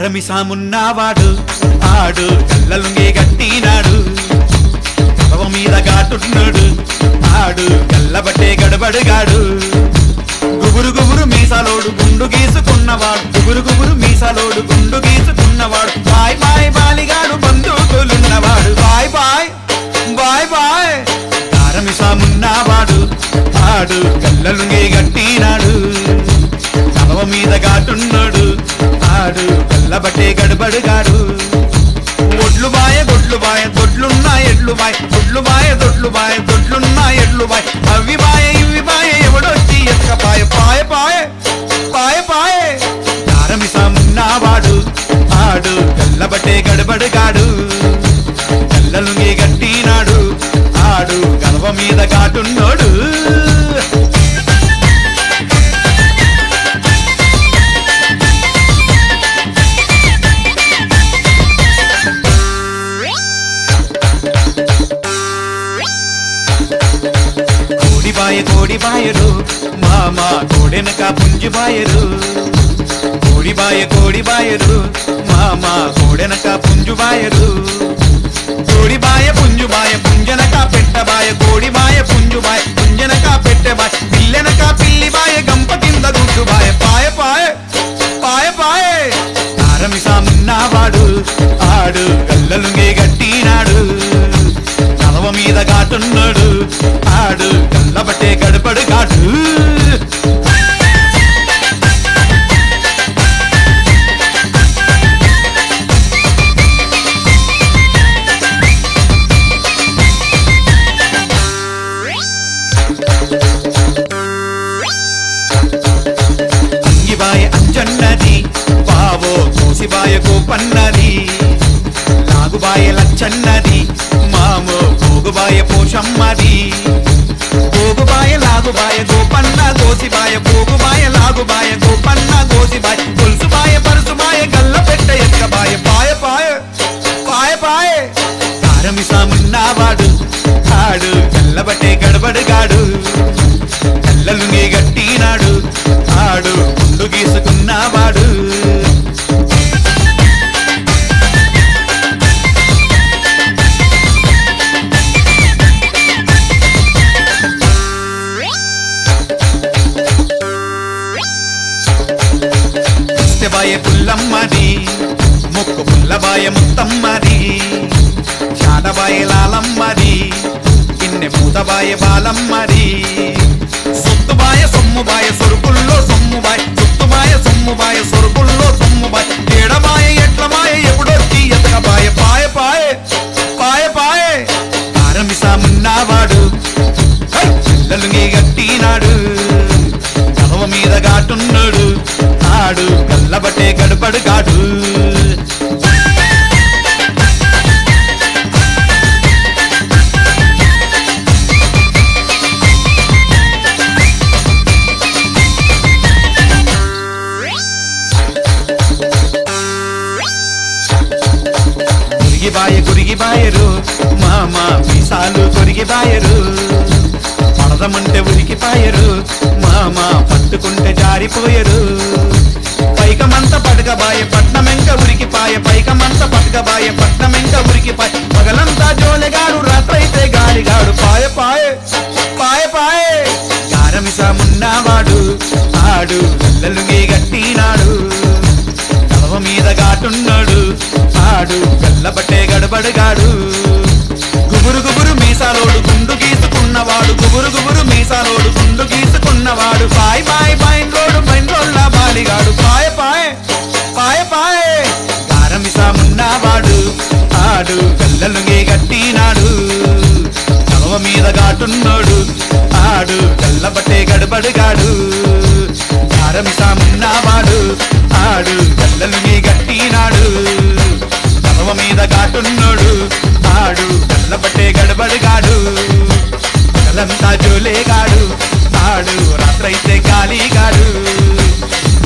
కారమిసామున్నవాడు ఆడు కళ్ళలుంగే గట్టినాడు కలవ మీద గాటున్నాడు ఆడు కళ్ళబట్టే గడబడుగాడు గుబురు గుబురు మీసాలోడు గుండు గీసుకున్నవాడు గుబురు గుబురు మీసాలోడు గుండు గీసుకున్నవాడు బాయ్ బాయ్ బాలిగాడు బంధువులున్నవాడు బాయ్ బాయ్ బాయ్ బాయ్ కారమిసామున్నవాడు ఆడు కళ్ళలుంగే గట్టినాడు కలవ మీద గాటున్నాడు ఆడు కళ్ళబట్టే గడబడుగాడు ఒడ్లు బాయ దొడ్లు బాయ దొడ్లున్నా ఎడ్లు బాయ్ దొడ్లు బాయ దొడ్లు బాయ దొడ్లున్నా ఎడ్లు బాయ్ అవి బాయ ఇవి బాయ ఎవడొచ్చి ఎక్క పాయ పాయ పాయ పాయ పాయ కారమిసామున్నవాడు ఆడు కళ్ళబట్టే గడబడుగాడు కళ్ళలుంగి గట్టినాడు ఆడు కలవ మీద గాటున్నాడు కోడి బాయరు మామ కోడెనక పుంజు బాయరు కోడి బాయరు మామ కోడెనక పుంజు బాయరు కోడి బాయ పుంజు బాయ పుంజనక పెట్ట బాయ కోడి బాయ పుంజు బాయ పుంజనక పెట్టె బాయ పిల్లెనక పిల్లి బాయ గంప కింద గుడ్డు బాయ పాయ పాయ పాయ పాయ కారమిసామున్నవాడు ఆడు కళ్ళలుంగే గట్టినాడు కలవ మీద గాటున్నాడు ఆడు కళ్ళబట్టే గడపడుగాడు అంగిబాయ అంజన్నది బావో కోసిబాయ కోపన్నది లాగుబాయ లచ్చన్నది మామో పోగుబాయ పోషమ్మది పోగుబాయ లాగుబాయ గోపన్న గోసిబాయ పోగుబాయ లాగుబాయ గోపన్న గోసిబాయ గొలుసుబాయ పరుసుబాయ గల్ల పెట్ట ఎక్కబాయ పాయ పాయ పాయ పాయ కారమిసామున్నవాడు ఆడు కళ్ళబట్టే గడబడుగాడు కళ్ళలుంగి గట్టినాడు ఆడు గుండు గీసుకున్నవాడు బాయ పుల్లమ్మది ముక్కు పుల్లబాయ ముత్తమ్మది చాటబాయ లాలమ్మది గిన్నె పూతబాయ బాలమ్మది సొత్తుబాయ సొమ్ముబాయ సొరుకుల్లో సొమ్ముబాయ సొత్తుబాయ సొమ్ముబాయ సొరుకుల్లో సొమ్ముబాయ ఏడబాయ ఎట్లబాయ ఎప్పుడొచ్చి ఎతకబాయ పాయ పాయ పాయ పాయ కారమిసామున్నవాడు పిల్లలుంగి గట్టినాడు కలవ మీద గాటున్నాడు ఆడు కళ్ళబట్టే గడపడుగాడు గురిగి బాయరు మామ మీసాలు కొరిగి బాయరు పడదమంటే ఉరికి పాయరు మామ పట్టుకుంటే జారిపోయరు పైకమంత పడకబాయ పట్నమెంక ఉరికిపాయ పైకమంత పడకబాయ పట్నమెంక ఉరికిపాయ పగలంతా జోలెగాడు రాత్రైతే గాలిగాడు పాయ పాయ పాయ పాయ కారమిసామున్నవాడు ఆడు కళ్ళలుంగి గట్టినాడు కలవ మీద గాటున్నాడు ఆడు కళ్ళబట్టే గడబడుగాడు గుబురు గుబురు మీసాలోడు గుండు గీసుకున్నవాడు గుబురు గుబురు మీసాలోడు గుండు గీసుకున్నవాడు బాయ్ బాయ్ బైండ్రోడు బైండ్రోళ్ళ బాలిగాడు పాయ పాయ పాయ పాయ కారమిసామున్నవాడు ఆడు కళ్ళలుంగి గట్టినాడు కలవ మీద గాటున్నాడు ఆడు కళ్ళబట్టే గడబడుగాడు కారమిసామున్నవాడు ఆడు కళ్ళలుంగి గట్టినాడు కలవ మీద గాటున్నాడు ఆడు కళ్ళబట్టే గడబడుగాడు కలంతా జోలేగాడు ఆడు రాత్రైతే గాలిగాడు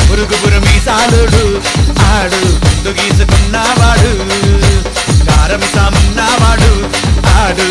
గురుగుబురు మీసాలుడు ఆడు ముందు గీసుకున్నవాడు కారమిసామున్నవాడు ఆడు